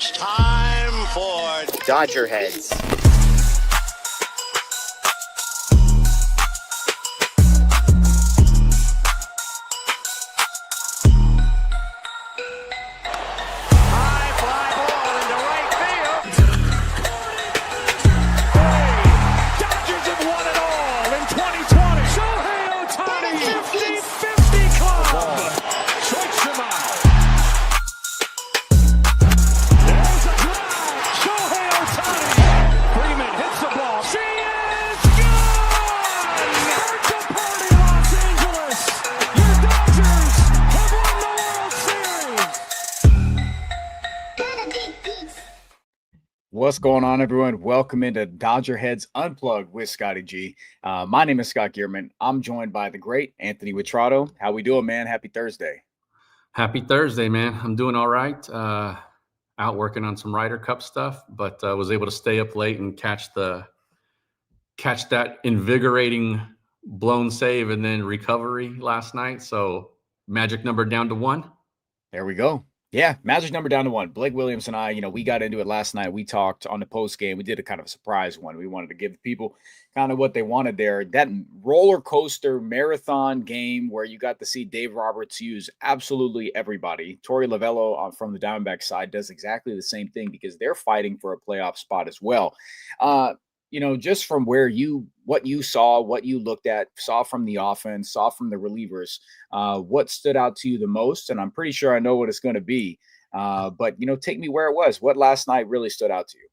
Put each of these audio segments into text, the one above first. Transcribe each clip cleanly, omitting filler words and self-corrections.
It's time for DodgerHeads. high fly ball into right field. Hey, Dodgers have won it all in 2020. Shohei Ohtani, 50-50 club. Strikes him out. There's a drive. Shohei Ohtani. Freeman hits the ball. She is gone. Birthday party, Los Angeles. Your Dodgers have won the World Series. What's going on, everyone? Welcome into DodgerHeads Unplugged with Scotty G. My name is Scott Geirman. I'm joined by the great Anthony Witrado. How we doing, man? Happy Thursday. Happy Thursday, man. I'm doing all right. Out working on some Ryder Cup stuff, but was able to stay up late and catch that invigorating blown save and then recovery last night. So magic number down to 1. There we go. Yeah, magic number down to 1. Blake Williams and I, we got into it last night. We talked on the post game. We did a kind of a surprise one. We wanted to give people kind of what they wanted there. That roller coaster marathon game where you got to see Dave Roberts use absolutely everybody. Torey Lovello from the Diamondback side does exactly the same thing because they're fighting for a playoff spot as well. Just from what you saw, what you looked at, saw from the offense, saw from the relievers, what stood out to you the most? And I'm pretty sure I know what it's going to be. But take me where it was. What last night really stood out to you?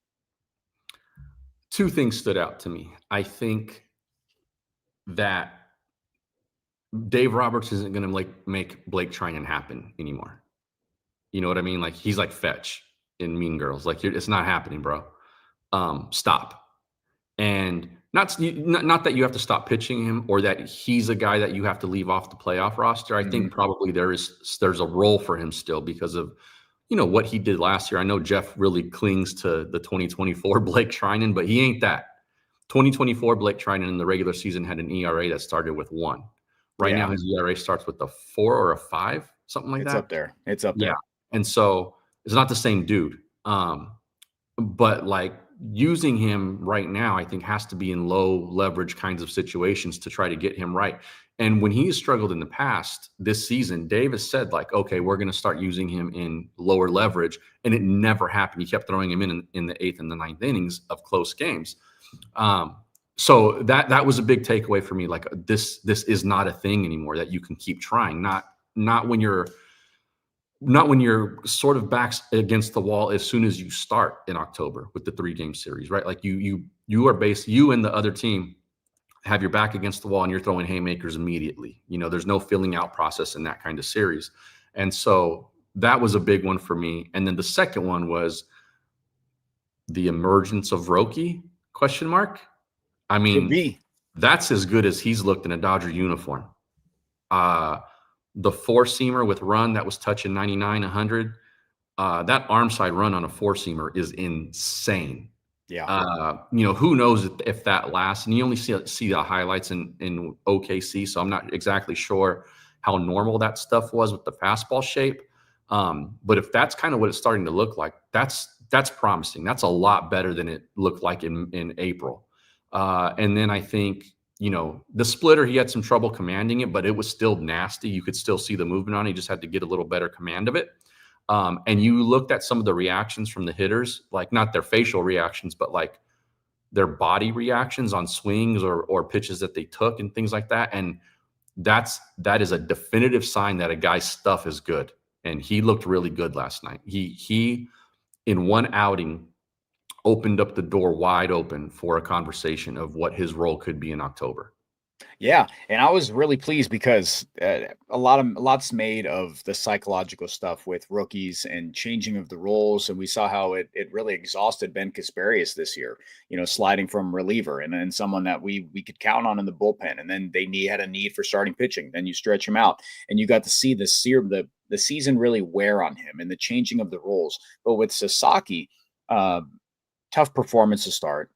2 things stood out to me. I think that Dave Roberts isn't going to make Blake Trinan happen anymore. You know what I mean? Like he's like Fetch in Mean Girls. Like it's not happening, bro. Stop. And not that you have to stop pitching him or that he's a guy that you have to leave off the playoff roster. I think probably there's a role for him still because of, what he did last year. I know Jeff really clings to the 2024 Blake Trinan, but he ain't that. 2024 Blake Trinan in the regular season had an ERA that started with 1. Right now his ERA starts with a 4 or a 5, something like that. It's up there. Yeah. And so it's not the same dude. But like using him right now, I think has to be in low leverage kinds of situations to try to get him right. And when he's struggled in the past this season, Dave has said like, okay, we're going to start using him in lower leverage. And it never happened. He kept throwing him in the 8th and the 9th innings of close games. So that was a big takeaway for me. Like this is not a thing anymore that you can keep trying. Not when you're sort of backs against the wall as soon as you start in October with the 3-game series, right? Like you and the other team have your back against the wall and you're throwing haymakers immediately. There's no filling out process in that kind of series. And so that was a big one for me. And then the second one was the emergence of Roki ? I mean, that's as good as he's looked in a Dodger uniform. The 4-seamer with run that was touching 99, 100. That arm side run on a 4-seamer is insane. Yeah. Who knows if that lasts? And you only see the highlights in OKC, so I'm not exactly sure how normal that stuff was with the fastball shape. But if that's kind of what it's starting to look like, that's promising. That's a lot better than it looked like in April. And then I think, the splitter, he had some trouble commanding it, but it was still nasty. You could still see the movement on it. He just had to get a little better command of it. And you looked at some of the reactions from the hitters, like not their facial reactions, but like their body reactions on swings or pitches that they took and things like that. And that is a definitive sign that a guy's stuff is good. And he looked really good last night. He in one outing opened up the door wide open for a conversation of what his role could be in October. Yeah, and I was really pleased because lots made of the psychological stuff with rookies and changing of the roles, and we saw how it really exhausted Ben Kasparius this year. Sliding from reliever and then someone that we could count on in the bullpen, and then they had a need for starting pitching. Then you stretch him out, and you got to see the season really wear on him and the changing of the roles. But with Sasaki, tough performance to start,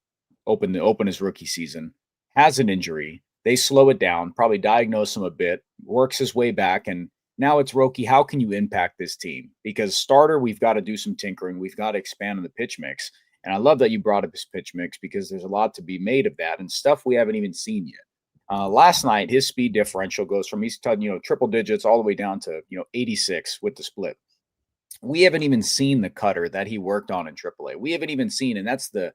open his rookie season, has an injury. They slow it down, probably diagnose him a bit, works his way back, and Now it's Roki. How can you impact this team? Because starter, we've got to do some tinkering. We've got to expand on the pitch mix. And I love that you brought up his pitch mix because there's a lot to be made of that and stuff we haven't even seen yet. Last night, his speed differential goes from he's triple digits all the way down to 86 with the split. We haven't even seen the cutter that he worked on in AAA. We haven't even seen, and that's the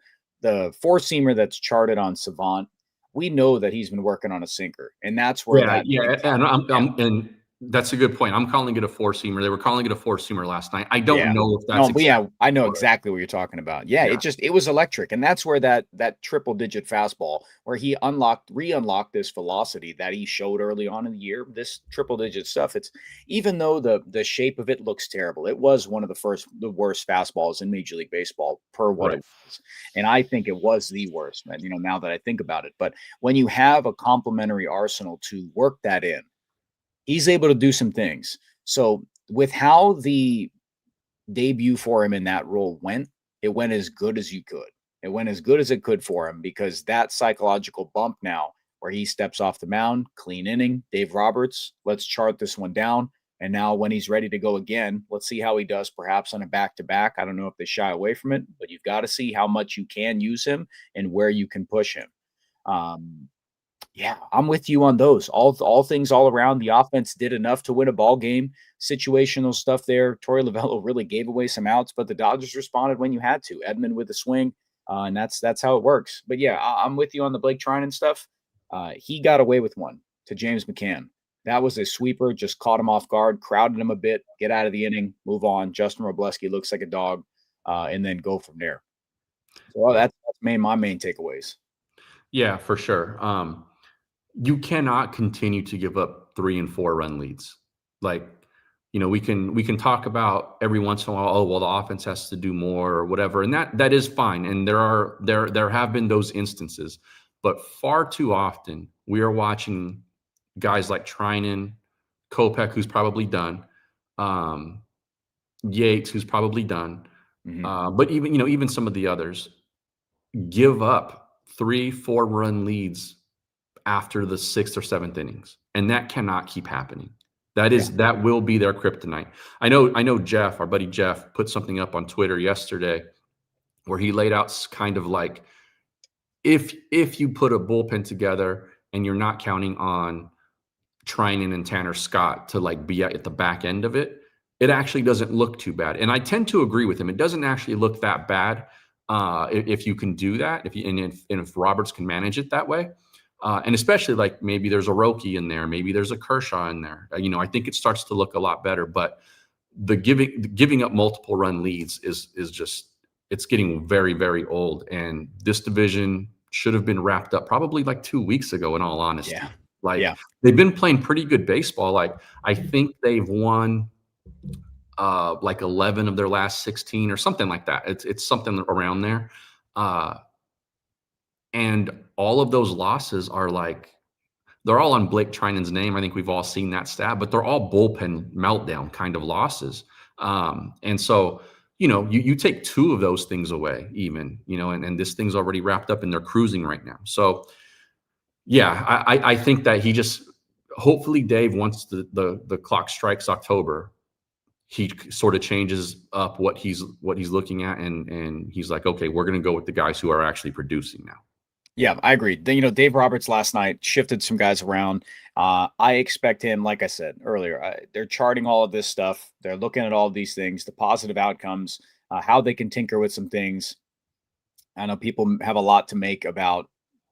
four-seamer that's charted on Savant. We know that he's been working on a sinker, and that's where and that's a good point. I'm calling it a four-seamer. They were calling it a four-seamer last night. I don't know if that's I know exactly what you're talking about. Yeah, it was electric, and that's where that triple-digit fastball, where he re-unlocked this velocity that he showed early on in the year. This triple-digit stuff. It's even though the shape of it looks terrible, it was one of the worst fastballs in Major League Baseball per what it was, and I think it was the worst. Now that I think about it, but when you have a complementary arsenal to work that in, he's able to do some things. So with how the debut for him in that role went, it went as good as you could. It went as good as it could for him because that psychological bump now where he steps off the mound, clean inning, Dave Roberts, let's chart this one down. And now when he's ready to go again, let's see how he does perhaps on a back-to-back. I don't know if they shy away from it, but you've got to see how much you can use him and where you can push him. Yeah, I'm with you on those. All things all around. The offense did enough to win a ball game. Situational stuff there. Torey Lovullo really gave away some outs, but the Dodgers responded when you had to. Edman with a swing, and that's how it works. But yeah, I'm with you on the Blake Trinan stuff. He got away with one to James McCann. That was a sweeper, just caught him off guard, crowded him a bit, get out of the inning, move on. Justin Robleski looks like a dog, and then go from there. So that's my main takeaways. Yeah, for sure. You cannot continue to give up 3 and 4 run leads. Like, we can talk about every once in a while, oh, well, the offense has to do more or whatever. And that is fine. And there have been those instances, but far too often we are watching guys like Trinan, Kopech, who's probably done, Yates, who's probably done. But even some of the others give up 3-4 run leads after the 6th or 7th innings. And that cannot keep happening. That will be their kryptonite. I know Jeff, our buddy Jeff, put something up on Twitter yesterday where he laid out kind of like, if you put a bullpen together and you're not counting on Trinan and Tanner Scott to like be at the back end of it, it actually doesn't look too bad. And I tend to agree with him. It doesn't actually look that bad if you can do that, if Roberts can manage it that way. And especially like maybe there's a Roki in there, maybe there's a Kershaw in there. I think it starts to look a lot better. But the giving up multiple run leads is just, it's getting very, very old. And this division should have been wrapped up probably like 2 weeks ago, in all honesty. They've been playing pretty good baseball. Like I think they've won like 11 of their last 16 or something like that. It's something around there. And all of those losses are like, they're all on Blake Trinan's name. I think we've all seen that stat, but they're all bullpen meltdown kind of losses. And so, you take 2 of those things away even, and this thing's already wrapped up and they're cruising right now. So yeah, I think that he just, hopefully Dave, once the clock strikes October, he sort of changes up what he's looking at. And he's like, okay, we're going to go with the guys who are actually producing now. Yeah, I agree. Dave Roberts last night shifted some guys around. I expect him, like I said earlier, they're charting all of this stuff. They're looking at all of these things, the positive outcomes, how they can tinker with some things. I know people have a lot to make about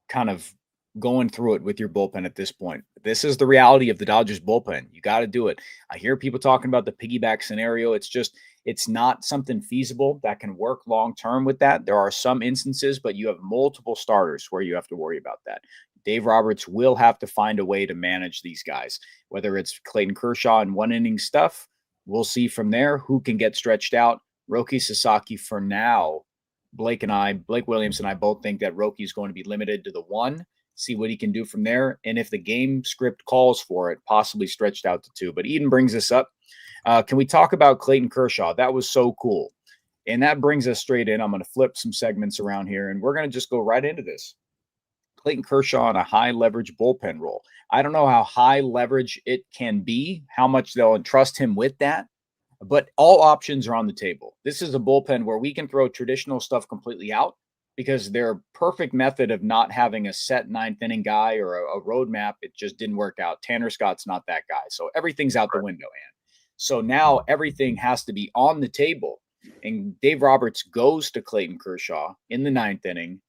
kind of going through it with your bullpen at this point. This is the reality of the Dodgers bullpen. You got to do it. I hear people talking about the piggyback scenario. It's not something feasible that can work long-term with that. There are some instances, but you have multiple starters where you have to worry about that. Dave Roberts will have to find a way to manage these guys, whether it's Clayton Kershaw and one-inning stuff. We'll see from there who can get stretched out. Roki Sasaki for now. Blake Williams and I both think that Roki is going to be limited to the 1. See what he can do from there. And if the game script calls for it, possibly stretched out to 2. But Eden brings us up. Can we talk about Clayton Kershaw? That was so cool. And that brings us straight in. I'm going to flip some segments around here, and we're going to just go right into this. Clayton Kershaw in a high leverage bullpen role. I don't know how high leverage it can be, how much they'll entrust him with that, but all options are on the table. This is a bullpen where we can throw traditional stuff completely out because their perfect method of not having a set ninth inning guy or a roadmap, it just didn't work out. Tanner Scott's not that guy. So everything's out the window, man. So now everything has to be on the table. And Dave Roberts goes to Clayton Kershaw in the ninth inning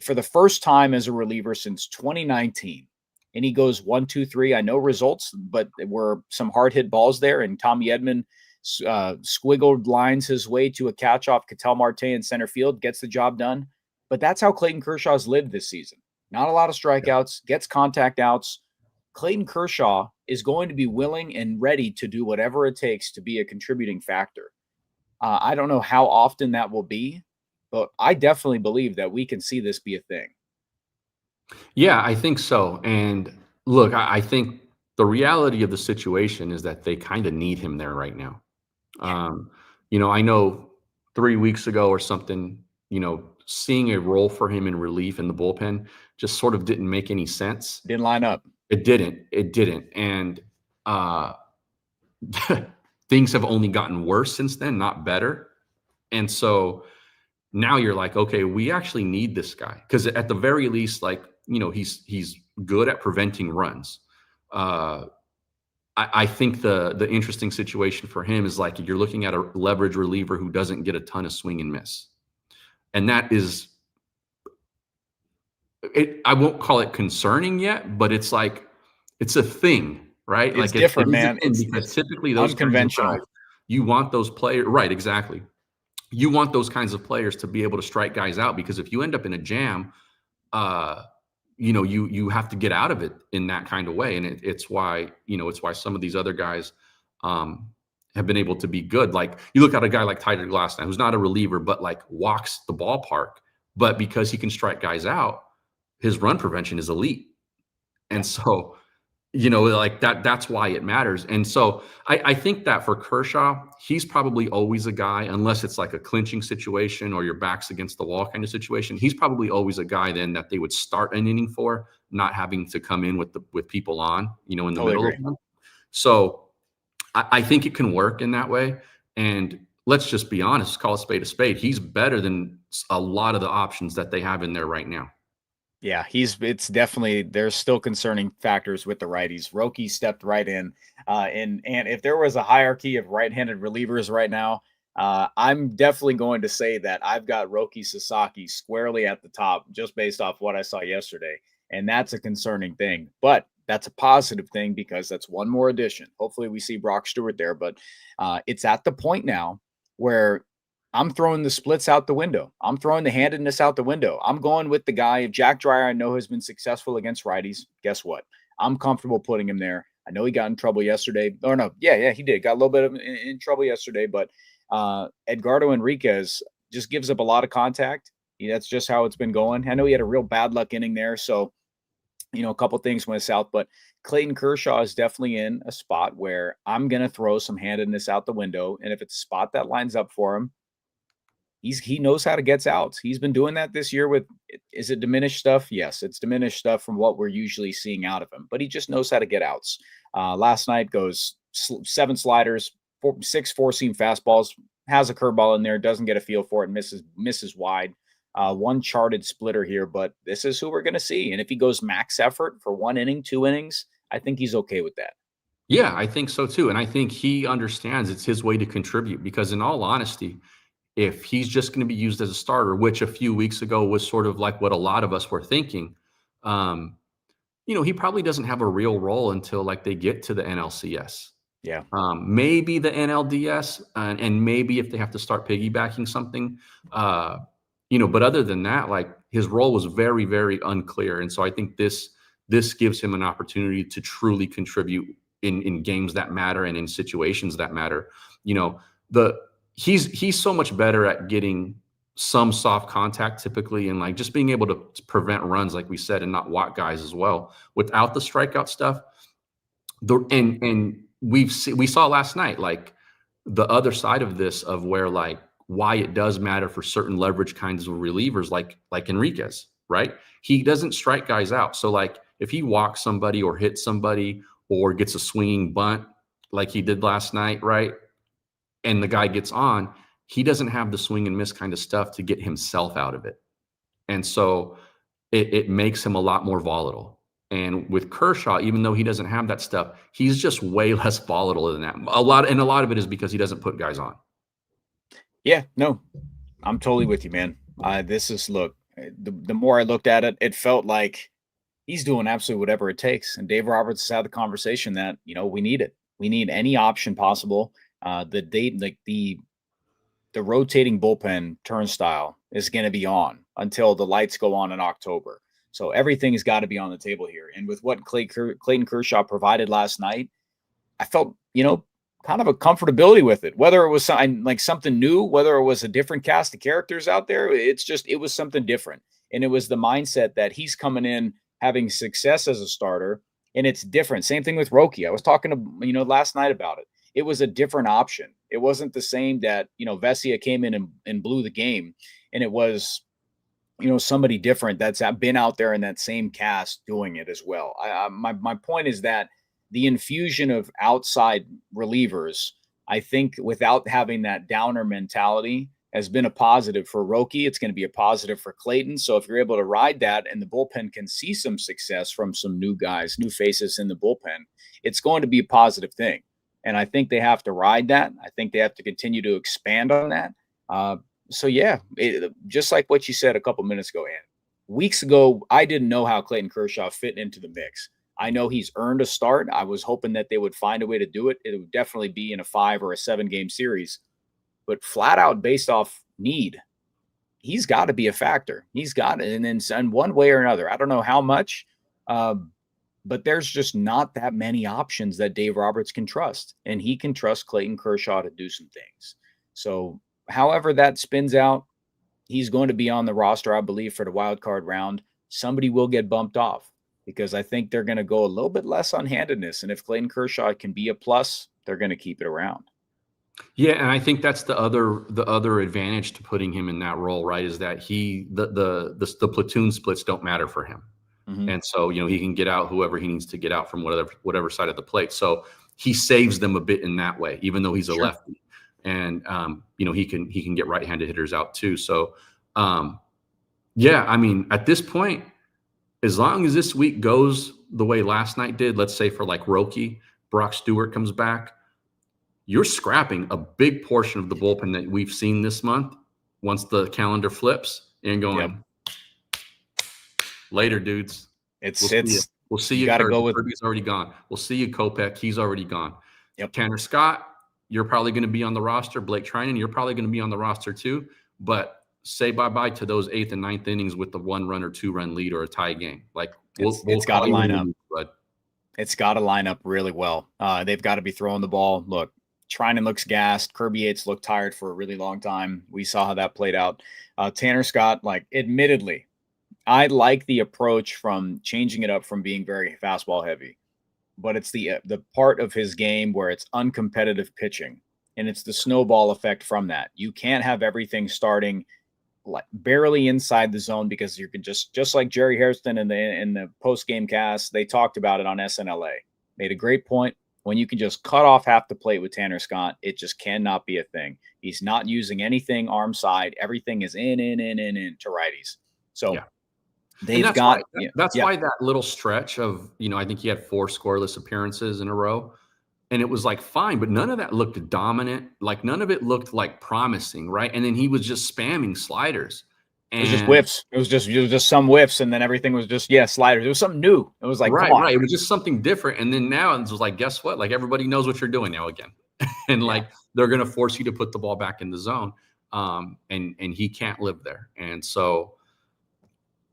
for the first time as a reliever since 2019. And he goes 1, 2, 3. I know results, but there were some hard hit balls there. And Tommy Edman squiggled lines his way to a catch off Ketel Marte in center field, gets the job done. But that's how Clayton Kershaw's lived this season. Not a lot of strikeouts, gets contact outs. Clayton Kershaw is going to be willing and ready to do whatever it takes to be a contributing factor. I don't know how often that will be, but I definitely believe that we can see this be a thing. Yeah, I think so. And look, I think the reality of the situation is that they kind of need him there right now. I know 3 weeks ago or something, seeing a role for him in relief in the bullpen just sort of didn't make any sense. Didn't line up. It didn't. And things have only gotten worse since then, not better. And so now you're like, okay, we actually need this guy. Because at the very least, he's good at preventing runs. I think the interesting situation for him is like you're looking at a leverage reliever who doesn't get a ton of swing and miss. And that is, I won't call it concerning yet, but it's like, it's a thing, right? It's different, man. Because typically those unconventional. Guys, you want those players, right? Exactly. You want those kinds of players to be able to strike guys out, because if you end up in a jam, you have to get out of it in that kind of way. And it's why some of these other guys have been able to be good. Like you look at a guy like Tyler Glasnow, who's not a reliever, but like walks the ballpark, but because he can strike guys out, his run prevention is elite. And so, like that's why it matters. And so I think that for Kershaw, he's probably always a guy, unless it's like a clinching situation or your back's against the wall kind of situation, he's probably always a guy then that they would start an inning for, not having to come in with people on, in the middle of them. So I think it can work in that way. And let's just be honest, call a spade a spade. He's better than a lot of the options that they have in there right now. Yeah, it's definitely, there's still concerning factors with the righties. Roki stepped right in. And if there was a hierarchy of right-handed relievers right now, I'm definitely going to say that I've got Roki Sasaki squarely at the top just based off what I saw yesterday. And that's a concerning thing. But that's a positive thing because that's one more addition. Hopefully we see Brock Stewart there. But it's at the point now where I'm throwing the splits out the window. I'm throwing the handedness out the window. I'm going with the guy. If Jack Dreyer, I know, has been successful against righties, guess what? I'm comfortable putting him there. I know he got in trouble yesterday. Or no, yeah, he did. Got a little bit in trouble yesterday, but Edgardo Enriquez just gives up a lot of contact. That's just how it's been going. I know he had a real bad luck inning there, so a couple things went south, but Clayton Kershaw is definitely in a spot where I'm going to throw some handedness out the window, and if it's a spot that lines up for him, he knows how to get outs. He's been doing that this year with, is it diminished stuff? Yes, it's diminished stuff from what we're usually seeing out of him, but he just knows how to get outs. Last night goes 7 sliders, 6 four-seam fastballs, has a curveball in there, doesn't get a feel for it, misses wide. 1 charted splitter here, but this is who we're going to see. And if he goes max effort for 1 inning, 2 innings, I think he's okay with that. Yeah, I think so too. And I think he understands it's his way to contribute, because in all honesty, if he's just going to be used as a starter, which a few weeks ago was sort of like what a lot of us were thinking, he probably doesn't have a real role until like they get to the NLCS. Yeah. Maybe the NLDS, and maybe if they have to start piggybacking something, but other than that, like his role was very, very unclear. And so I think this gives him an opportunity to truly contribute in games that matter and in situations that matter. He's so much better at getting some soft contact typically, and like just being able to prevent runs, like we said, and not walk guys as well without the strikeout stuff. And we saw last night, like the other side of this, of where like why it does matter for certain leverage kinds of relievers, like Enriquez. right? He doesn't strike guys out. So like if he walks somebody or hits somebody or gets a swinging bunt like he did last night, right? And the guy gets on, he doesn't have the swing and miss kind of stuff to get himself out of it. And so it makes him a lot more volatile. And with Kershaw, even though he doesn't have that stuff, he's just way less volatile than that. A lot of it is because he doesn't put guys on. Yeah, no, I'm totally with you, man. The more I looked at it, it felt like he's doing absolutely whatever it takes. And Dave Roberts has had the conversation that, we need it. We need any option possible. The rotating bullpen turnstile is going to be on until the lights go on in October. So everything has got to be on the table here. And with what Clayton Kershaw provided last night, I felt, kind of a comfortability with it. Whether it was something new, whether it was a different cast of characters out there, it was something different. And it was the mindset that he's coming in having success as a starter, and it's different. Same thing with Roki. I was talking to, last night about it. It was a different option. It wasn't the same that, Vesia came in and blew the game. And it was, somebody different that's been out there in that same cast doing it as well. My point is that the infusion of outside relievers, I think without having that downer mentality, has been a positive for Roki. It's going to be a positive for Clayton. So if you're able to ride that and the bullpen can see some success from some new guys, new faces in the bullpen, it's going to be a positive thing. And I think they have to ride that. I think they have to continue to expand on that. Just like what you said a couple minutes ago, Ann. Weeks ago, I didn't know how Clayton Kershaw fit into the mix. I know he's earned a start. I was hoping that they would find a way to do it. It would definitely be in a 5 or a 7 game series. But flat out based off need, he's got to be a factor. He's got it. And then in one way or another, I don't know how much, but there's just not that many options that Dave Roberts can trust. And he can trust Clayton Kershaw to do some things. So however that spins out, he's going to be on the roster, I believe, for the wild card round. Somebody will get bumped off because I think they're going to go a little bit less on handedness. And if Clayton Kershaw can be a plus, they're going to keep it around. Yeah, and I think that's the other advantage to putting him in that role, right? Is that the platoon splits don't matter for him. Mm-hmm. And so, he can get out whoever he needs to get out from whatever side of the plate. So he saves them a bit in that way, even though he's a lefty. And he can get right-handed hitters out too. So at this point, as long as this week goes the way last night did, let's say for like Roki, Brock Stewart comes back, you're scrapping a big portion of the bullpen that we've seen this month once the calendar flips and going, later, dudes. We'll see you. Kirby's already gone. We'll see you, Kopech. He's already gone. Yep. Tanner Scott, you're probably going to be on the roster. Blake Trinan, you're probably going to be on the roster too. But say bye-bye to those 8th and 9th innings with the 1-run or 2-run lead or a tie game. Like it's got to line up. It's got to line up really well. They've got to be throwing the ball. Look, Trinan looks gassed. Kirby Yates looked tired for a really long time. We saw how that played out. Tanner Scott, admittedly, I like the approach from changing it up from being very fastball heavy, but it's the part of his game where it's uncompetitive pitching, and it's the snowball effect from that. You can't have everything starting barely inside the zone because you can just like Jerry Hairston in the post-game cast, they talked about it on SNLA. Made a great point. When you can just cut off half the plate with Tanner Scott, it just cannot be a thing. He's not using anything arm side. Everything is in to righties. So that's why that little stretch of, I think he had 4 scoreless appearances in a row, and it was fine, but none of that looked dominant. None of it looked promising, right? And then he was just spamming sliders. It was just whiffs. It was just some whiffs, and then everything was just sliders. It was something new. It was right. It was just something different. And then now it was guess what? Everybody knows what you're doing now again, and they're going to force you to put the ball back in the zone, and he can't live there. And so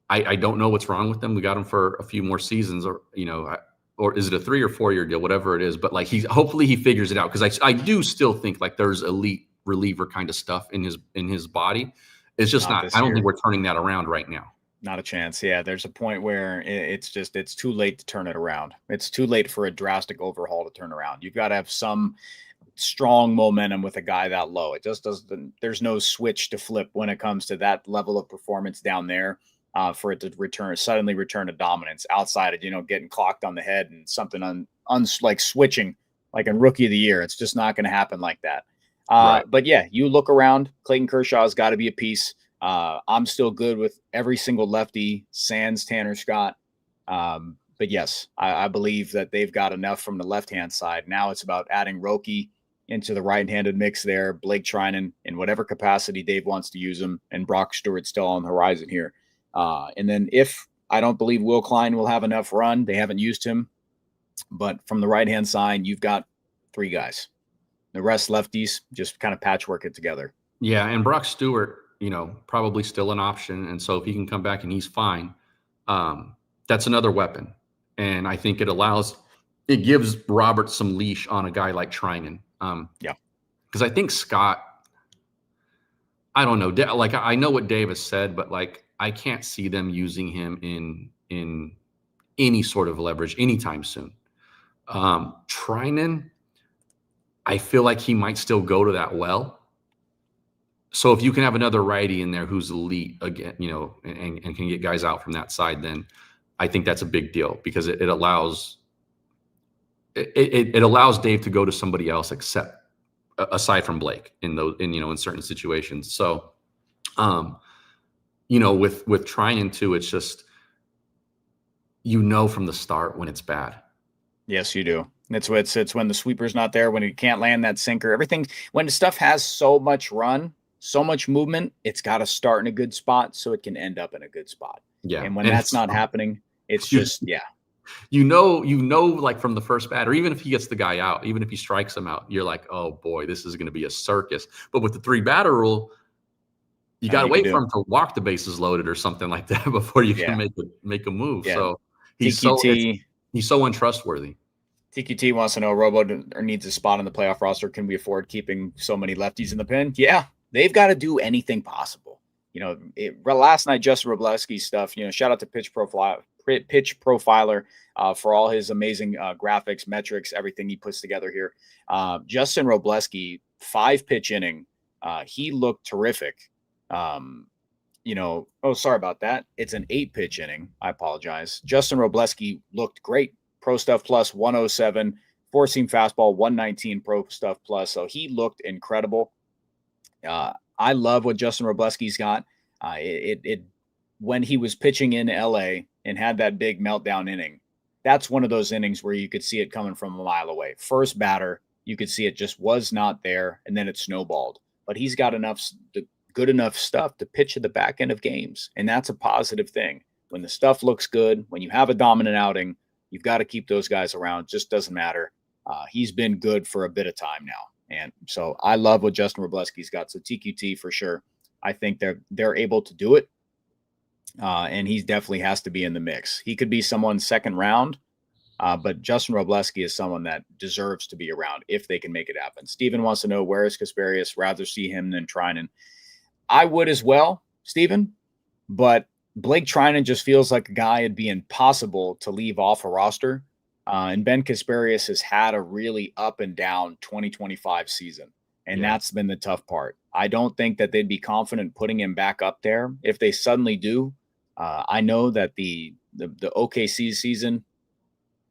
I don't know what's wrong with them. We got him for a few more seasons, or is it a 3 or 4 year deal, whatever it is. But hopefully he figures it out, because I do still think there's elite reliever kind of stuff in his body. It's just not. I don't think we're turning that around right now. Not a chance. Yeah, there's a point where it's too late to turn it around. It's too late for a drastic overhaul to turn around. You've got to have some strong momentum with a guy that low. It just doesn't. There's no switch to flip when it comes to that level of performance down there. for it to suddenly return to dominance outside of, getting clocked on the head and something like switching like in Rookie of the Year. It's just not going to happen like that. Right. But yeah, you look around, Clayton Kershaw has got to be a piece. I'm still good with every single lefty, sans Tanner Scott. But yes, I believe that they've got enough from the left-hand side. Now it's about adding Roki into the right-handed mix there, Blake Trinan in whatever capacity Dave wants to use him, and Brock Stewart still on the horizon here. And then if I don't believe Will Klein will have enough run, they haven't used him. But from the right-hand side, you've got 3 guys. The rest lefties, just kind of patchwork it together. Yeah, and Brock Stewart, probably still an option. And so if he can come back and he's fine, that's another weapon. And I think it gives Robert some leash on a guy like Trinan. Yeah. Because I think Scott, I don't know. Like, I know what Dave has said, but like, I can't see them using him in any sort of leverage anytime soon. Trinan, I feel like he might still go to that well. So if you can have another righty in there who's elite again, and can get guys out from that side, then I think that's a big deal because it allows Dave to go to somebody else aside from Blake in certain situations. So, with Trinan too, it's just, from the start when it's bad. Yes, you do. It's when the sweeper's not there, when he can't land that sinker, everything, when the stuff has so much run, so much movement, it's got to start in a good spot so it can end up in a good spot. Yeah. And when that's not happening, it's just, yeah. Like from the first batter, even if he gets the guy out, even if he strikes him out, you're like, oh boy, this is going to be a circus. But with the 3-batter rule, you got to wait for him to walk the bases loaded or something like that before you can make a move. Yeah. So he's so untrustworthy. TQT wants to know, Robo needs a spot on the playoff roster. Can we afford keeping so many lefties in the pen? Yeah, they've got to do anything possible. Last night, Justin Robleski's stuff, shout out to Pitch Profiler for all his amazing graphics, metrics, everything he puts together here. Justin Robleski, 5-pitch inning. He looked terrific. Sorry about that. It's an 8-pitch inning. I apologize. Justin Robleski looked great. Pro Stuff Plus 107, 4-seam fastball 119 Pro Stuff Plus. So he looked incredible. I love what Justin Robleski's got. When he was pitching in LA and had that big meltdown inning, that's one of those innings where you could see it coming from a mile away. First batter, you could see it just was not there, and then it snowballed. But he's got good enough stuff to pitch at the back end of games, and that's a positive thing. When the stuff looks good, when you have a dominant outing, you've got to keep those guys around. It just doesn't matter. He's been good for a bit of time now. And so I love what Justin Robleski's got. So TQT for sure. I think they're able to do it. And he definitely has to be in the mix. He could be someone's second round, but Justin Robleski is someone that deserves to be around if they can make it happen. Steven wants to know, where is Kasparius? Rather see him than Trinan. I would as well, Steven, but Blake Trinan just feels like a guy it'd be impossible to leave off a roster. And Ben Kasparius has had a really up and down 2025 season. And that's been the tough part. I don't think that they'd be confident putting him back up there. If they suddenly do, I know that the OKC season,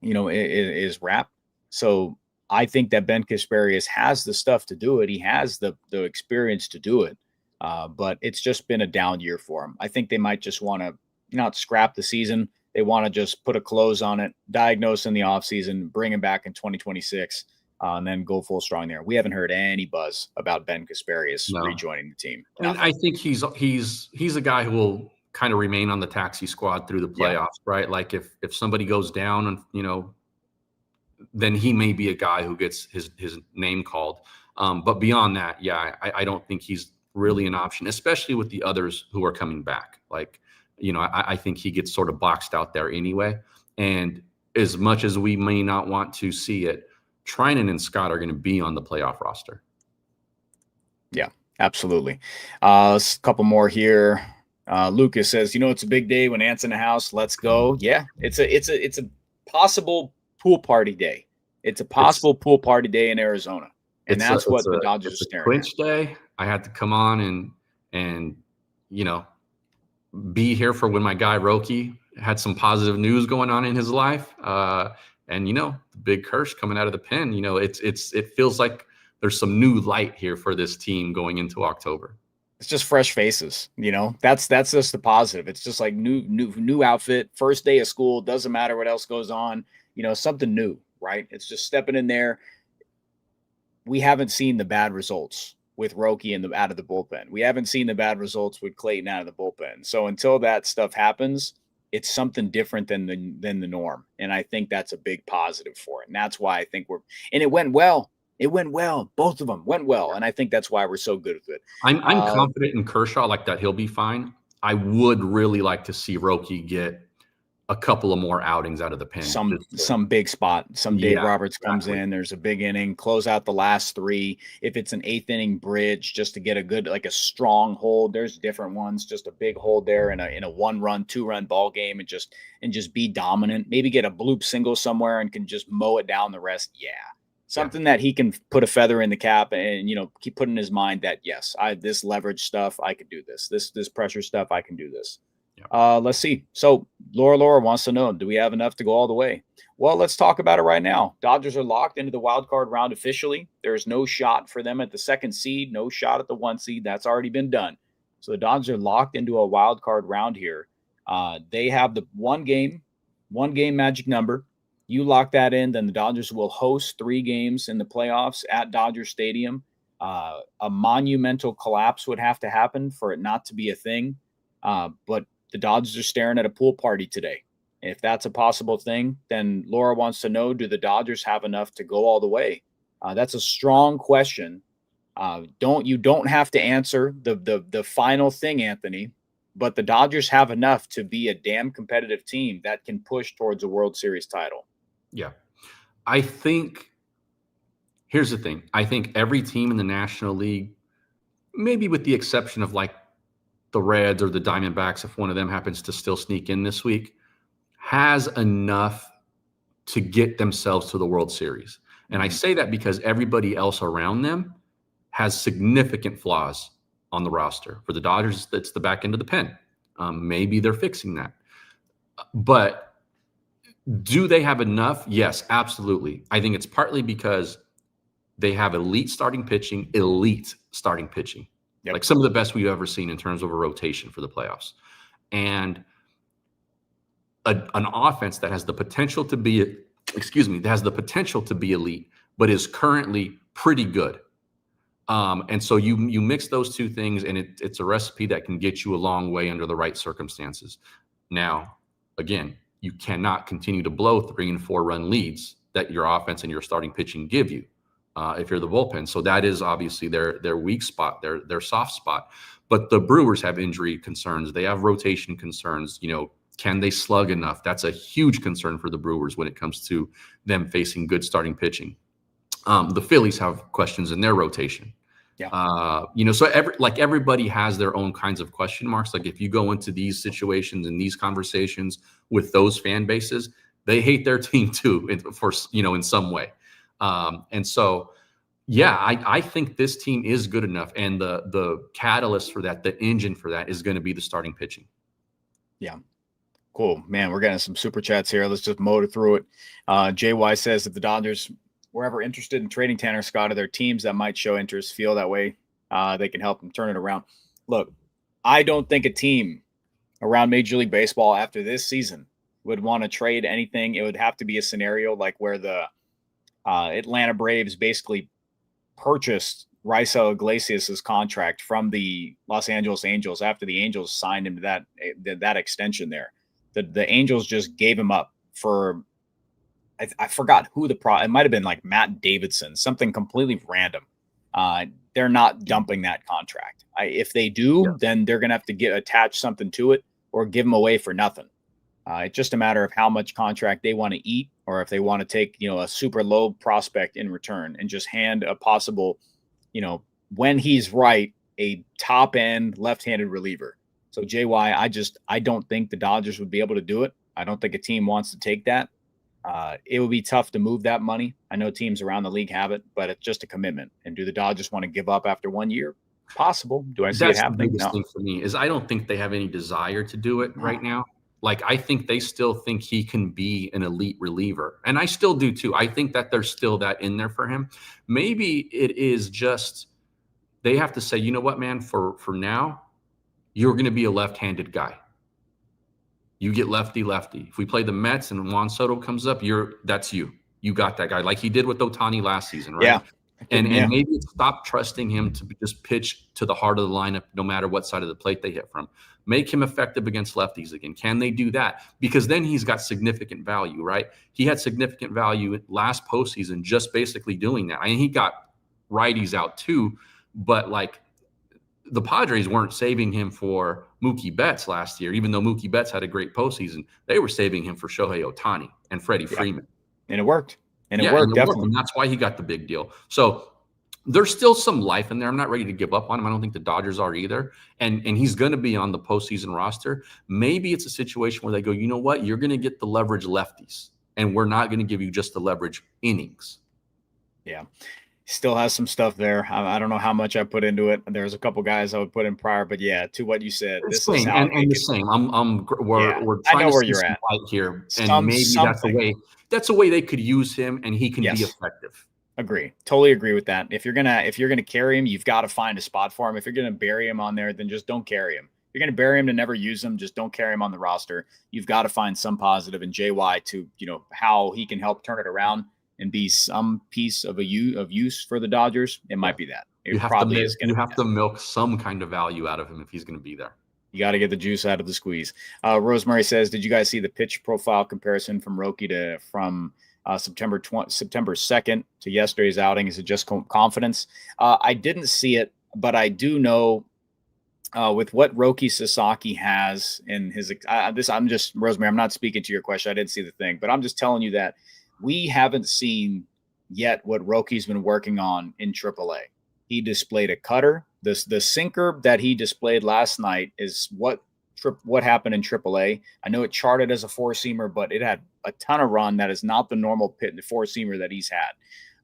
is wrapped. So I think that Ben Kasparius has the stuff to do it. He has the experience to do it. But it's just been a down year for him. I think they might just want to not scrap the season. They want to just put a close on it, diagnose in the offseason, bring him back in 2026, and then go full strong there. We haven't heard any buzz about Ben Kasparius rejoining the team. And I think he's a guy who will kind of remain on the taxi squad through the playoffs, right? Like if somebody goes down and, then he may be a guy who gets his name called. But beyond that, I don't think he's really an option, especially with the others who are coming back. Like, I think he gets sort of boxed out there anyway. And as much as we may not want to see it, Trinan and Scott are going to be on the playoff roster. Yeah, absolutely. A couple more here. Lucas says, it's a big day when Ant's in the house. Let's go. Yeah, it's a possible pool party day. It's a possible pool party day in Arizona. And that's what the Dodgers are staring at. Clinch day. I had to come on and be here for when my guy Roki had some positive news going on in his life. And the big Kirsch coming out of the pen, it feels like there's some new light here for this team going into October. It's just fresh faces, that's just the positive. It's just like new outfit, first day of school, doesn't matter what else goes on, something new, right? It's just stepping in there. We haven't seen the bad results with Roki out of the bullpen. We haven't seen the bad results with Clayton out of the bullpen. So until that stuff happens, it's something different than the norm. And I think that's a big positive for it. And that's why I think and it went well. It went well. Both of them went well. And I think that's why we're so good with it. I'm confident in Kershaw, like that he'll be fine. I would really like to see Roki get a couple of more outings out of the pen. Some big spot. Dave Roberts comes in. There's a big inning. Close out the last 3. If it's an 8th inning bridge, just to get a good, like a strong hold. There's different ones. Just a big hold there in a 1-run, 2-run ball game, and just be dominant. Maybe get a bloop single somewhere and can just mow it down the rest. Yeah. Something that he can put a feather in the cap and, keep putting in his mind that, yes, this leverage stuff, I could do this. This pressure stuff, I can do this. Let's see. So Laura wants to know, do we have enough to go all the way? Well, let's talk about it right now. Dodgers are locked into the wild card round officially. There's no shot for them at the 2nd seed, no shot at the 1 seed. That's already been done. So the Dodgers are locked into a wild card round here. They have the one game magic number. You lock that in, then the Dodgers will host 3 games in the playoffs at Dodger Stadium. A monumental collapse would have to happen for it not to be a thing. But the Dodgers are staring at a pool party today. If that's a possible thing, then Laura wants to know, do the Dodgers have enough to go all the way? That's a strong question. You don't have to answer the final thing, Anthony, but the Dodgers have enough to be a damn competitive team that can push towards a World Series title. Yeah. I think here's the thing. I think every team in the National League, maybe with the exception of like the Reds or the Diamondbacks, if one of them happens to still sneak in this week, has enough to get themselves to the World Series. And I say that because everybody else around them has significant flaws on the roster. For the Dodgers, that's the back end of the pen. Maybe they're fixing that. But do they have enough? Yes, absolutely. I think it's partly because they have elite starting pitching. Yep. Like some of the best we've ever seen in terms of a rotation for the playoffs. And an offense that has the potential to be, elite, but is currently pretty good. And so you mix those two things, and it's a recipe that can get you a long way under the right circumstances. Now, again, you cannot continue to blow 3 and 4 run leads that your offense and your starting pitching give you. If you're the bullpen. So that is obviously their weak spot, their soft spot. But the Brewers have injury concerns. They have rotation concerns. Can they slug enough? That's a huge concern for the Brewers when it comes to them facing good starting pitching. The Phillies have questions in their rotation. Yeah. So everybody has their own kinds of question marks. Like if you go into these situations and these conversations with those fan bases, they hate their team too, in some way. And so, yeah, I think this team is good enough. And the catalyst for that, the engine for that is going to be the starting pitching. Yeah. Cool, man. We're getting some super chats here. Let's just motor through it. JY says if the Dodgers were ever interested in trading Tanner Scott, or their teams that might show interest feel that way, they can help them turn it around. Look, I don't think a team around Major League Baseball after this season would want to trade anything. It would have to be a scenario like where the Atlanta Braves basically purchased Raisel Iglesias' contract from the Los Angeles Angels after the Angels signed him to that extension there. The Angels just gave him up for, I forgot who it might have been like Matt Davidson, something completely random. They're not dumping that contract. If they do, then they're going to have to attach something to it or give him away for nothing. It's just a matter of how much contract they want to eat, or if they want to take, a super low prospect in return and just hand a possible, when he's right, a top end left-handed reliever. So JY, I don't think the Dodgers would be able to do it. I don't think a team wants to take that. It would be tough to move that money. I know teams around the league have it, but it's just a commitment. And do the Dodgers want to give up after 1 year? Possible. Do I see it That's the happening? biggest No. thing for me is I don't think they have any desire to do it right now. Like, I think they still think he can be an elite reliever. And I still do too. I think that there's still that in there for him. Maybe it is just they have to say, you know what, man, for now, you're going to be a left-handed guy. You get lefty. If we play the Mets and Juan Soto comes up, that's you. You got that guy, like he did with Ohtani last season, right? Yeah. And maybe stop trusting him to just pitch to the heart of the lineup, no matter what side of the plate they hit from. Make him effective against lefties again. Can they do that? Because then he's got significant value, right? He had significant value last postseason just basically doing that. I mean, he got righties out too, but like the Padres weren't saving him for Mookie Betts last year, even though Mookie Betts had a great postseason. They were saving him for Shohei Ohtani and Freddie Freeman. And it worked. And it worked, definitely. And that's why he got the big deal. So there's still some life in there. I'm not ready to give up on him. I don't think the Dodgers are either. And he's going to be on the postseason roster. Maybe it's a situation where they go, you know what? You're going to get the leverage lefties, and we're not going to give you just the leverage innings. Yeah. Still has some stuff there. I don't know how much I put into it. There's a couple guys I would put in prior, but yeah, to what you said, this is how and the same. We're trying to see some light here, and maybe that's a way they could use him, and he can be effective. Agree. Totally agree with that. If you're gonna carry him, you've got to find a spot for him. If you're gonna bury him on there, then just don't carry him. If you're gonna bury him to never use him, just don't carry him on the roster. You've got to find some positive in JY to how he can help turn it around and be some piece of use for the Dodgers. It might be that. You have to milk some kind of value out of him if he's going to be there. You got to get the juice out of the squeeze. Rosemary says, did you guys see the pitch profile comparison from Roki from September 2nd to yesterday's outing? Is it just confidence? I didn't see it, but I do know with what Roki Sasaki has in his Rosemary, I'm not speaking to your question. I didn't see the thing, but I'm just telling you that we haven't seen yet what Roki's been working on in AAA. He displayed a cutter. The sinker that he displayed last night is what happened in AAA. I know it charted as a four-seamer, but it had a ton of run. That is not the normal four-seamer that he's had.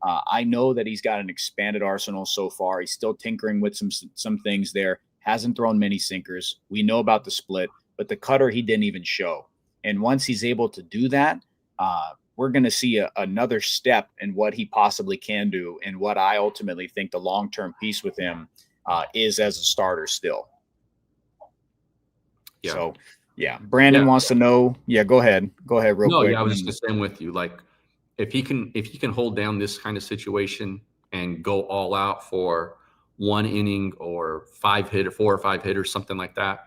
I know that he's got an expanded arsenal so far. He's still tinkering with some things there. Hasn't thrown many sinkers. We know about the split, but the cutter he didn't even show. And once he's able to do that, we're going to see another step in what he possibly can do, and what I ultimately think the long-term piece with him is as a starter still. Yeah. So, yeah, Brandon wants to know. Yeah, go ahead. Real quick. Yeah, I was just saying with you, like if he can hold down this kind of situation and go all out for one inning or 4 or 5 hitters, something like that,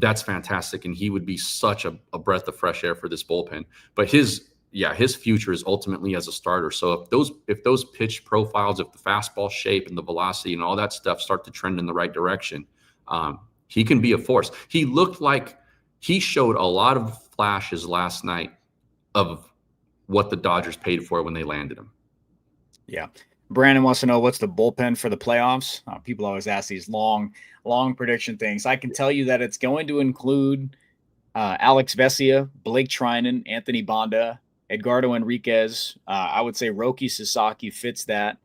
that's fantastic, and he would be such a breath of fresh air for this bullpen. But his future is ultimately as a starter. So if those pitch profiles, if the fastball shape and the velocity and all that stuff start to trend in the right direction, he can be a force. He looked like he showed a lot of flashes last night of what the Dodgers paid for when they landed him. Yeah. Brandon wants to know, what's the bullpen for the playoffs? People always ask these long prediction things. I can tell you that it's going to include Alex Vesia, Blake Trinan, Anthony Banda, Edgardo Enriquez. I would say Roki Sasaki fits that.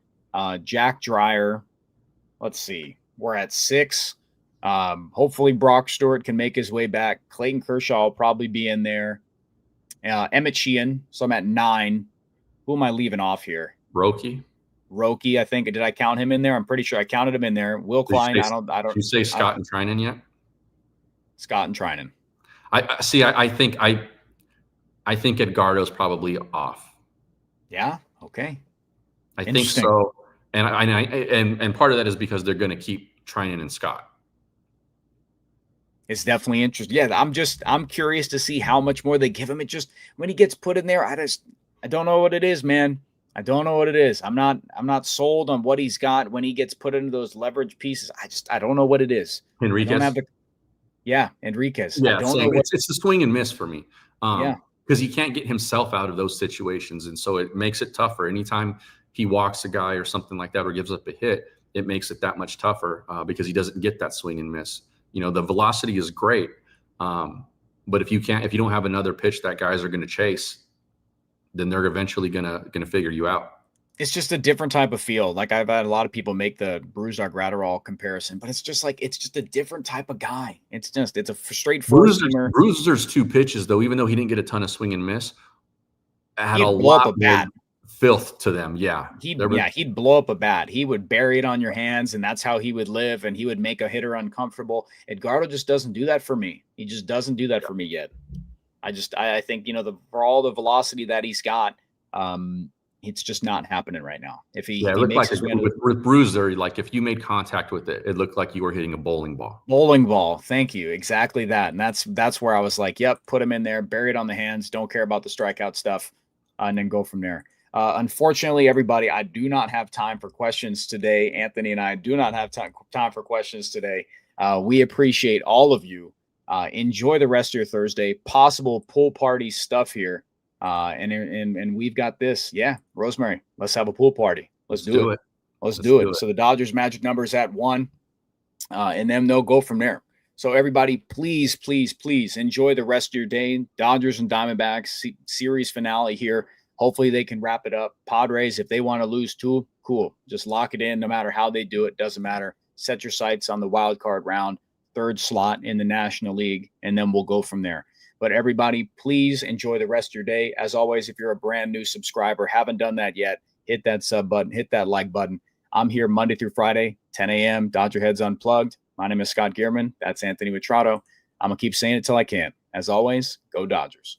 Jack Dreyer. Let's see. We're at 6. Hopefully Brock Stewart can make his way back. Clayton Kershaw will probably be in there. Emmett Sheehan. So I'm at 9. Who am I leaving off here? Roki, I think. Did I count him in there? I'm pretty sure I counted him in there. Will Klein. I don't. Did you say Scott and Trinan yet? Scott and Trinan. I think Edgardo's probably off. Yeah. Okay. I think so. And part of that is because they're going to keep Trinan and Scott. It's definitely interesting. Yeah. I'm curious to see how much more they give him. It just, when he gets put in there, I don't know what it is, man. I don't know what it is. I'm not sold on what he's got when he gets put into those leverage pieces. I don't know what it is. Enriquez. Enriquez. Yeah, it's the swing and miss for me. Because he can't get himself out of those situations, and so it makes it tougher. Anytime he walks a guy or something like that, or gives up a hit, it makes it that much tougher because he doesn't get that swing and miss. The velocity is great, but if you don't have another pitch that guys are going to chase, then they're eventually gonna figure you out. It's just a different type of feel. Like I've had a lot of people make the Bruiser Gratterall comparison, but it's just a different type of guy. It's a straight first seamer. Bruiser's 2 pitches, though, even though he didn't get a ton of swing and miss, had He'd a blow up lot a bat. filth to them. Yeah. He'd blow up a bat. He would bury it on your hands, and that's how he would live, and he would make a hitter uncomfortable. Edgardo just doesn't do that for me. He just doesn't do that for me yet. I think, for all the velocity that he's got, it's just not happening right now. If he looked makes like his way with Bruiser, like if you made contact with it, it looked like you were hitting a bowling ball. Bowling ball. Thank you. Exactly that. And that's where I was like, yep, put him in there, bury it on the hands. Don't care about the strikeout stuff, and then go from there. Unfortunately, everybody, I do not have time for questions today. Anthony and I do not have time for questions today. We appreciate all of you. Enjoy the rest of your Thursday. Possible pool party stuff here. And we've got this. Yeah, Rosemary, let's have a pool party. Let's do it. Let's do it. So the Dodgers magic number is at 1, and then they'll go from there. So everybody, please, please, please enjoy the rest of your day. Dodgers and Diamondbacks series finale here. Hopefully they can wrap it up. Padres, if they want to lose 2, cool. Just lock it in no matter how they do it. Doesn't matter. Set your sights on the wild card round, 3rd slot in the National League, and then we'll go from there. But everybody, please enjoy the rest of your day. As always, if you're a brand new subscriber, haven't done that yet, hit that sub button, hit that like button. I'm here Monday through Friday, 10 a.m., DodgerHeads Unplugged. My name is Scott Geirman. That's Anthony Witrado. I'm going to keep saying it till I can. As always, go Dodgers.